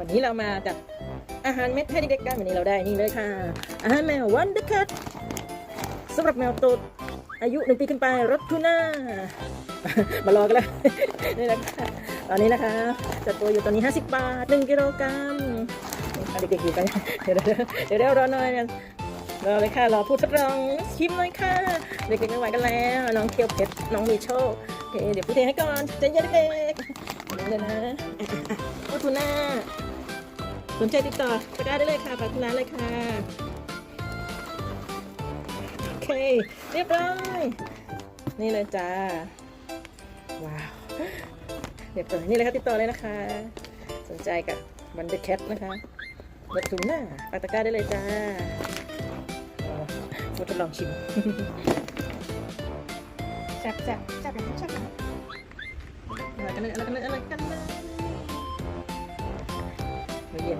วันนี้เรามาจัดอาหารเม็ดให้เด็กๆกันวันนี้เราได้นี่เลยค่ะอาหารแมววันเดอร์คัทสำหรับแมวโตอายุ1 ปีขึ้นไปรสทูน่ามารอกันแล้ว นี่นะคะตอนนี้นะคะจัดตัวอยู่ตอนนี้50 บาท1 กิโลกรัมเด็กๆอยู่กันเดี๋ยวรอหน่อยรอเลยค่ะรอพูดทดลองชิมหน่อยค่ะเด็กๆไม่ไหวกันแล้วน้องเคียวเพชรน้องมีโชคโอเคเดี๋ยวพี่เทให้ก่อนใจเย็นเด็กๆนี่เลยนะรสทูน่าสนใจติดต่อตะกร้าได้เลยค่ะฝากที่ร้านเลยค่ะโอเคเรียบร้อยนี่เลยจ้าว้าวเรียบร้อยนี่เลยค่ะติดต่อเลยนะคะสนใจกับวันเดอร์แคทนะคะรสทูน่าฝากตะกร้าได้เลยจ้ามาทดลองชิมแซ่บอะไรกันเลยไม่เย็น